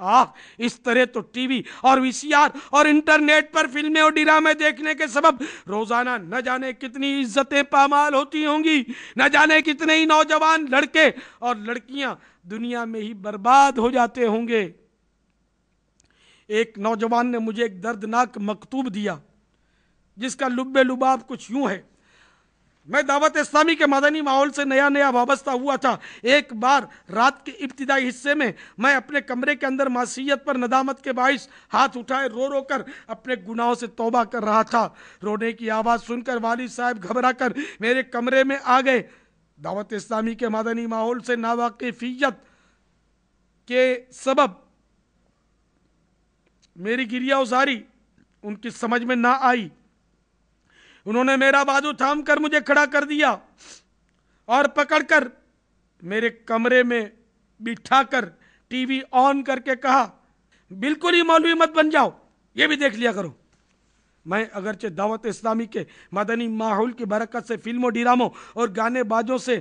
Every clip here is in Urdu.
اس طرح تو ٹی وی اور وی سی آر اور انٹرنیٹ پر فلمیں اور ڈرامے دیکھنے کے سبب روزانہ نہ جانے کتنی عزتیں پامال ہوتی ہوں گی، نہ جانے کتنے ہی نوجوان لڑکے اور لڑکیاں دنیا میں ہی برباد ہو جاتے ہوں گے۔ ایک نوجوان نے مجھے ایک دردناک مکتوب دیا جس کا لب لباب کچھ یوں ہے۔ میں دعوت اسلامی کے مدنی ماحول سے نیا وابستہ ہوا تھا۔ ایک بار رات کے ابتدائی حصے میں اپنے کمرے کے اندر معصیت پر ندامت کے باعث ہاتھ اٹھائے رو کر اپنے گناہوں سے توبہ کر رہا تھا۔ رونے کی آواز سن کر والد صاحب گھبرا کر میرے کمرے میں آ گئے۔ دعوت اسلامی کے مدنی ماحول سے ناواقفیت کے سبب میری گریہ ازاری ان کی سمجھ میں نہ آئی۔ انہوں نے میرا بازو تھام کر مجھے کھڑا کر دیا اور پکڑ کر میرے کمرے میں بٹھا کر ٹی وی آن کر کے کہا، بالکل ہی مولوی مت بن جاؤ، یہ بھی دیکھ لیا کرو۔ میں اگرچہ دعوت اسلامی کے مدنی ماحول کی برکت سے فلموں، ڈراموں اور گانے بازوں سے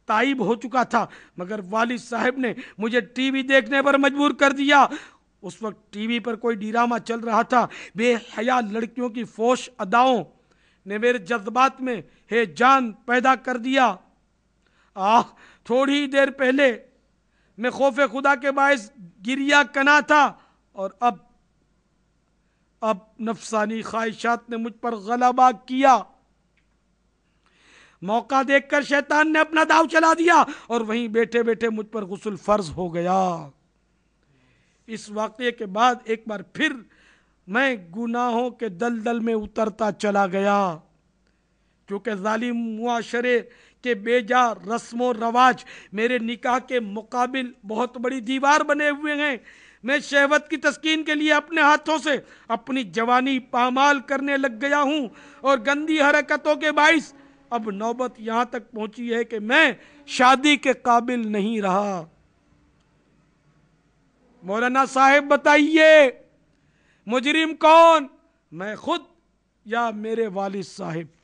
تائب ہو چکا تھا، مگر والد صاحب نے مجھے ٹی وی دیکھنے پر مجبور کر دیا۔ اس وقت ٹی وی پر کوئی ڈرامہ چل رہا تھا۔ بے حیا لڑکیوں کی فوش اداؤں نے میرے جذبات میں ہیجان پیدا کر دیا۔ تھوڑی دیر پہلے میں خوف خدا کے باعث گریہ کنا تھا، اور اب نفسانی خواہشات نے مجھ پر غلبہ کیا۔ موقع دیکھ کر شیطان نے اپنا داؤ چلا دیا اور وہیں بیٹھے بیٹھے مجھ پر غسل فرض ہو گیا۔ اس واقعے کے بعد ایک بار پھر میں گناہوں کے دلدل میں اترتا چلا گیا، کیونکہ ظالم معاشرے کے بے جا رسم و رواج میرے نکاح کے مقابل بہت بڑی دیوار بنے ہوئے ہیں۔ میں شہوت کی تسکین کے لیے اپنے ہاتھوں سے اپنی جوانی پامال کرنے لگ گیا ہوں، اور گندی حرکتوں کے باعث اب نوبت یہاں تک پہنچی ہے کہ میں شادی کے قابل نہیں رہا۔ مولانا صاحب بتائیے، مجرم کون، میں خود یا میرے والد صاحب؟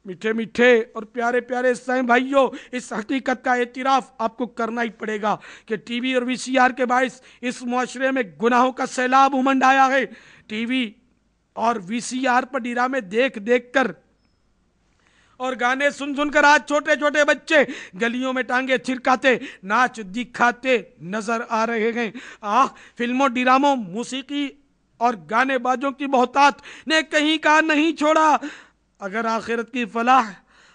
میٹھے میٹھے اور پیارے پیارے اسلام بھائیوں، اس حقیقت کا اعتراف آپ کو کرنا ہی پڑے گا کہ ٹی وی اور وی سی آر کے باعث اس معاشرے میں گناہوں کا سیلاب امنڈ آیا ہے۔ ٹی وی اور وی سی آر پر ڈرامے دیکھ دیکھ کر اور گانے سن سن کر آج چھوٹے چھوٹے بچے گلیوں میں ٹانگیں چھرکاتے، ناچ دکھاتے نظر آ رہے ہیں۔ فلموں، ڈراموں، موسیقی اور گانے بازوں کی بہتات نے کہیں کا نہیں چھوڑا۔ اگر آخرت کی فلاح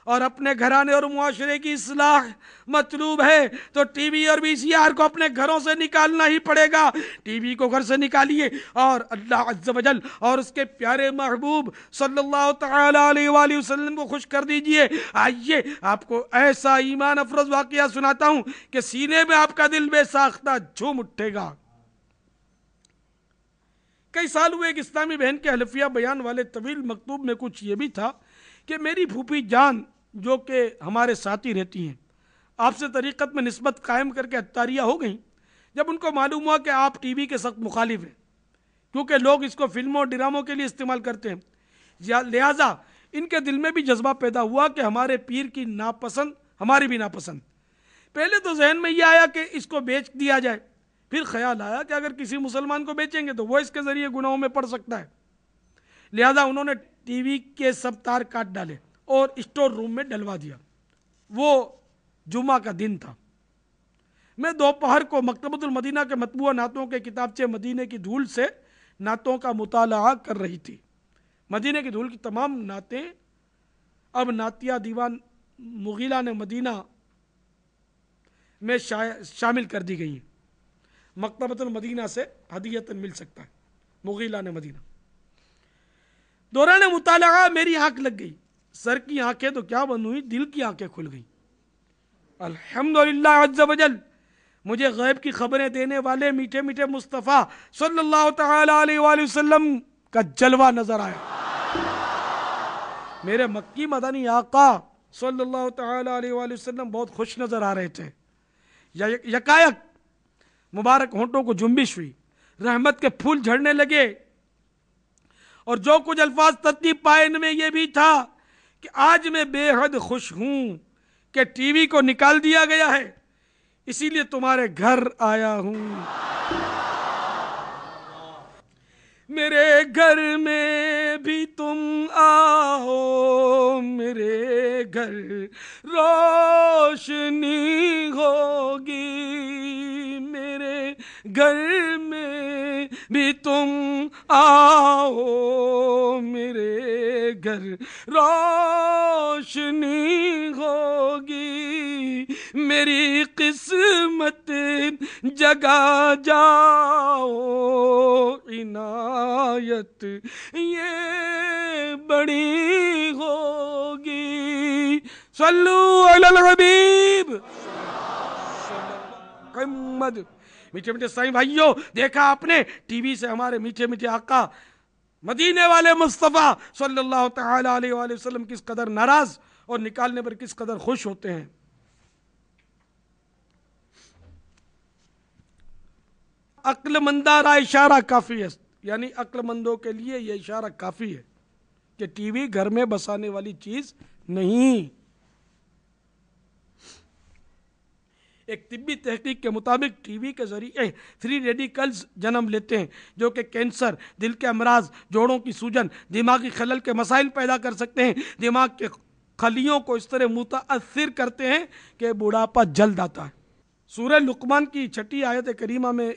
اور اپنے گھرانے اور معاشرے کی اصلاح مطلوب ہے تو ٹی وی اور وی سی آر کو اپنے گھروں سے نکالنا ہی پڑے گا۔ ٹی وی کو گھر سے نکالیے اور اللہ عز و جل اور اس کے پیارے محبوب صلی اللہ تعالی علیہ وآلہ وسلم کو خوش کر دیجئے۔ آئیے آپ کو ایسا ایمان افروز واقعہ سناتا ہوں کہ سینے میں آپ کا دل بے ساختہ جھوم اٹھے گا۔ کئی سال ہوئے ایک اسلامی بہن کے حلفیہ بیان والے طویل مکتوب میں کچھ یہ بھی تھا کہ میری پھوپھی جان جو کہ ہمارے ساتھ ہی رہتی ہیں، آپ سے طریقت میں نسبت قائم کر کے اتاریہ ہو گئیں جب ان کو معلوم ہوا کہ آپ ٹی وی کے سخت مخالف ہیں، کیونکہ لوگ اس کو فلموں اور ڈراموں کے لیے استعمال کرتے ہیں، لہٰذا ان کے دل میں بھی جذبہ پیدا ہوا کہ ہمارے پیر کی ناپسند ہماری بھی ناپسند۔ پہلے تو ذہن میں یہ آیا کہ اس کو بیچ دیا جائے، پھر خیال آیا کہ اگر کسی مسلمان کو بیچیں گے تو وہ اس کے ذریعے گناہوں میں پڑ سکتا ہے، لہذا انہوں نے ٹی وی کے سب تار کاٹ ڈالے اور اسٹور روم میں ڈلوا دیا۔ وہ جمعہ کا دن تھا۔ میں دوپہر کو مکتبۃ المدینہ کے مطبوعہ نعتوں کے کتابچے مدینے کی دھول سے نعتوں کا مطالعہ کر رہی تھی۔ مدینے کی دھول کی تمام نعتیں اب نعتیہ دیوان مغیلہ نے مدینہ میں شامل کر دی گئی ہیں۔ مکتبۃ المدینہ سے ہدیتاً مل سکتا ہے، مغیلہ نے مدینہ۔ دوران مطالعہ میری آنکھ لگ گئی، سر کی آنکھیں تو کیا بند ہوئی، دل کی آنکھیں کھل گئی۔ الحمدللہ عز و جل، مجھے غیب کی خبریں دینے والے میٹھے میٹھے مصطفیٰ صلی اللہ تعالی علیہ وآلہ وسلم کا جلوہ نظر آیا۔ میرے مکی مدنی آقا صلی اللہ تعالی علیہ وآلہ وسلم بہت خوش نظر آ رہے تھے۔ یکایک مبارک ہونٹوں کو جنبش ہوئی، رحمت کے پھول جھڑنے لگے، اور جو کچھ الفاظ ترتیب پائے ان میں یہ بھی تھا کہ آج میں بے حد خوش ہوں کہ ٹی وی کو نکال دیا گیا ہے، اسی لیے تمہارے گھر آیا ہوں. میرے گھر میں بھی تم آؤ، میرے گھر روشنی ہوگی. میرے گھر میں بھی تم آؤ، میرے گھر روشنی ہوگی. میری قسمت جگا جاؤ، عنایت یہ بڑی ہوگی. صلو علی الحبیب محمد. میٹھے میٹھے سائیں بھائیوں، دیکھا آپ نے ٹی وی سے ہمارے میٹھے میٹھے آقا مدینے والے مصطفیٰ صلی اللہ تعالی علیہ وآلہ وسلم کس قدر ناراض اور نکالنے پر کس قدر خوش ہوتے ہیں. عقل مندارا اشارہ کافی ہے، یعنی عقل مندوں کے لیے یہ اشارہ کافی ہے کہ ٹی وی گھر میں بسانے والی چیز نہیں. ایک طبی تحقیق کے مطابق ٹی وی کے ذریعے فری ریڈیکلز جنم لیتے ہیں جو کہ کینسر، دل کے امراض، جوڑوں کی سوجن، دماغی خلل کے مسائل پیدا کر سکتے ہیں. دماغ کے خلیوں کو اس طرح متاثر کرتے ہیں کہ بڑھاپا جلد آتا ہے. سورہ لقمان کی 6 آیت کریمہ میں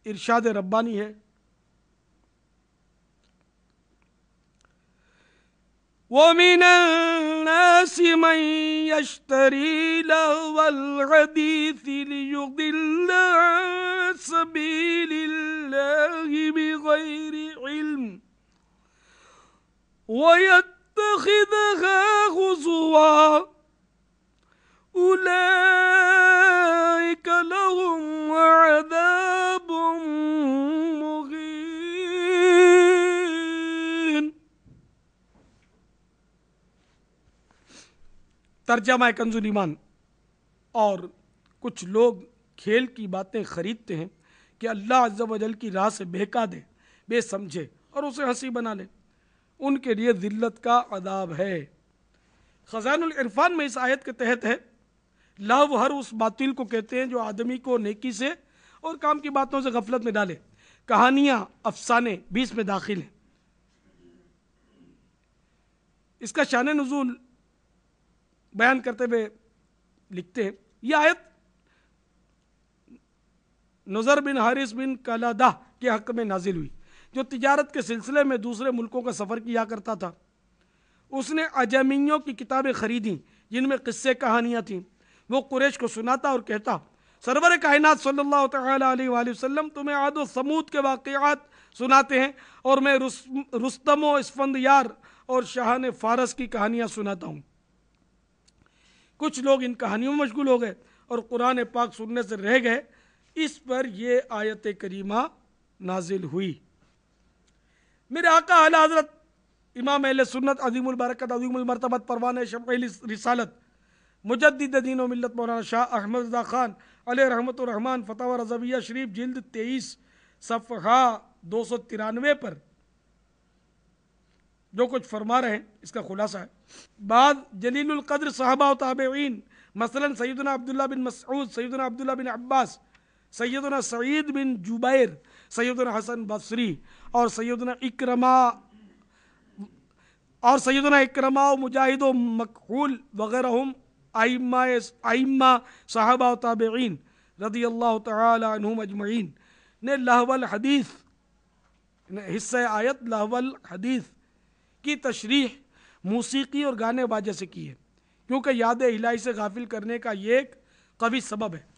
ارشاد ربانی ہے، وَمِنَ النَّاسِ مَن يَشْتَرِي لَهْوَ الْحَدِيثِ لِيُضِلَّ عَن سَبِيلِ اللَّهِ بِغَيْرِ عِلْمٍ وَيَتَّخِذَهَا هُزُوًا أُولَئِكَ لَهُمْ عَذَابٌ مُهِينٌ. ترجمہ کنز الایمان. اور کچھ لوگ کھیل کی باتیں خریدتے ہیں کہ اللہ عز و جل کی راہ سے بہکا دے، بے سمجھے اور اسے ہنسی بنا لے. ان کے لیے ذلت کا عذاب ہے. خزائن العرفان میں اس آیت کے تحت ہے، لہو ہر اس باطل کو کہتے ہیں جو آدمی کو نیکی سے اور کام کی باتوں سے غفلت میں ڈالے. کہانیاں، افسانے بھی اس میں داخل ہیں. اس کا شان نزول بیان کرتے ہوئے لکھتے ہیں، یہ آیت نضر بن حارث بن کلادہ کے حق میں نازل ہوئی جو تجارت کے سلسلے میں دوسرے ملکوں کا سفر کیا کرتا تھا. اس نے عجمیوں کی کتابیں خریدیں جن میں قصے کہانیاں تھیں. وہ قریش کو سناتا اور کہتا، سرور کائنات صلی اللہ تعالی علیہ وآلہ وسلم تمہیں عاد و ثمود کے واقعات سناتے ہیں اور میں رستم و اسفندیار اور شاہان فارس کی کہانیاں سناتا ہوں. کچھ لوگ ان کہانیوں میں مشغول ہو گئے اور قرآن پاک سننے سے رہ گئے. اس پر یہ آیت کریمہ نازل ہوئی. میرے آقا اعلی حضرت امام اہل سنت عظیم البرکت عظیم المرتبت پروانہ شمع رسالت مجدد دین و ملت مولانا شاہ احمد رضا خان علیہ رحمت الرحمن فتاوی رضویہ شریف جلد 23 صفحہ 293 پر جو کچھ فرما رہے ہیں اس کا خلاصہ ہے. بعض جلیل القدر صحابہ و تابعین مثلا سیدنا عبداللہ بن مسعود، سیدنا عبداللہ بن عباس، سیدنا سعید بن جبیر، سیدنا حسن بصری اور سیدنا اکرمہ و مجاہد و مکحول وغیرہ ائمہ صحابہ و تابعین رضی اللہ تعالی عنہم اجمعین نے لہو الحدیث، حصہ آیت لہو الحدیث کی تشریح موسیقی اور گانے باجے سے کی ہے کیونکہ یاد الہی سے غافل کرنے کا یہ ایک قوی سبب ہے.